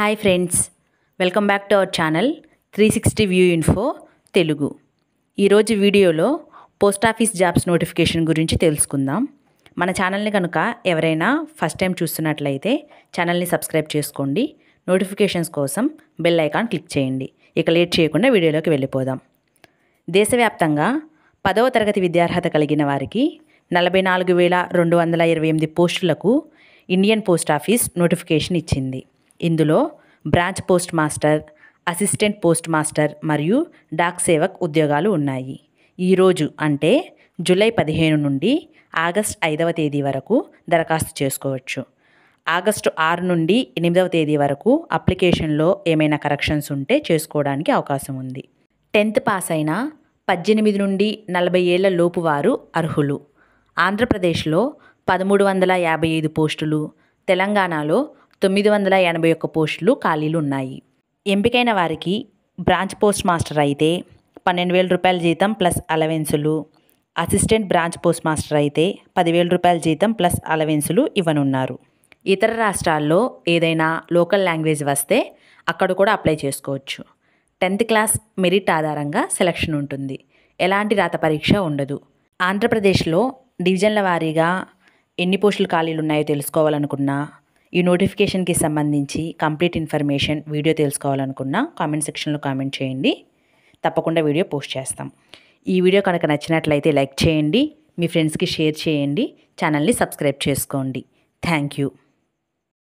Hi friends, welcome back to our channel 360 view info Telugu. ఈరోజు వీడియోలో post office jobs notification గురించి తెలుసుకుందాం. మన ఛానల్ని కనుక ఎవరైనా ఫస్ట్ టైం చూస్తున్నట్లయితే ఛానల్ని సబ్స్క్రైబ్ చేసుకోండి. నోటిఫికేషన్స్ కోసం బెల్ ఐకాన్ క్లిక్ చేయండి. ఇక లేట్ చేయకుండా వీడియోలోకి వెళ్ళిపోదాం. దేశవ్యాప్తంగా 10వ తరగతి విద్యార్హత కలిగిన వారికి 44,228 పోస్టులకు ఇండియన్ పోస్ట్ ఆఫీస్ నోటిఫికేషన్ ఇచ్చింది. ఇందులో branch post master, assistant post master మరియు డాక్ సేవక్ ఉద్యోగాలు ఉన్నాయి. ఈరోజు అంటే జూలై 15 నుండి ఆగస్ట్ 5వ తేదీ వరకు దరఖాస్తు చేసుకోవచ్చు. ఆగస్టు 6 నుండి 8వ తేదీ వరకు అప్లికేషన్లో ఏమైనా కరెక్షన్స్ ఉంటే చేసుకోవడానికి అవకాశం ఉంది. 10th పాస్ అయిన 18 నుండి 40 ఏళ్ల లోపు వారు అర్హులు. ఆంధ్రప్రదేశ్లో 1355 పోస్టులు, తెలంగాణలో 981 పోస్టులు ఖాళీలు ఉన్నాయి. ఎంపికైన వారికి బ్రాంచ్ పోస్ట్ మాస్టర్ అయితే 12,000 రూపాయల జీతం ప్లస్ అలవెన్సులు, అసిస్టెంట్ బ్రాంచ్ పోస్ట్ మాస్టర్ అయితే 10,000 రూపాయల జీతం ప్లస్ అలవెన్సులు ఇవ్వనున్నారు. ఇతర రాష్ట్రాల్లో ఏదైనా లోకల్ లాంగ్వేజ్ వస్తే అక్కడ కూడా అప్లై చేసుకోవచ్చు. 10th క్లాస్ మెరిట్ ఆధారంగా సెలక్షన్ ఉంటుంది. ఎలాంటి రాత పరీక్ష ఉండదు. ఆంధ్రప్రదేశ్లో డివిజన్ల వారీగా ఎన్ని పోస్టులు ఖాళీలు ఉన్నాయో తెలుసుకోవాలనుకున్నా, ఈ నోటిఫికేషన్కి సంబంధించి కంప్లీట్ ఇన్ఫర్మేషన్ వీడియో తెలుసుకోవాలనుకున్నా కామెంట్ సెక్షన్లో కామెంట్ చేయండి. తప్పకుండా వీడియో పోస్ట్ చేస్తాం. ఈ వీడియో కనుక నచ్చినట్లయితే లైక్ చేయండి, మీ ఫ్రెండ్స్కి షేర్ చేయండి, ఛానల్ని సబ్స్క్రైబ్ చేసుకోండి. Thank you.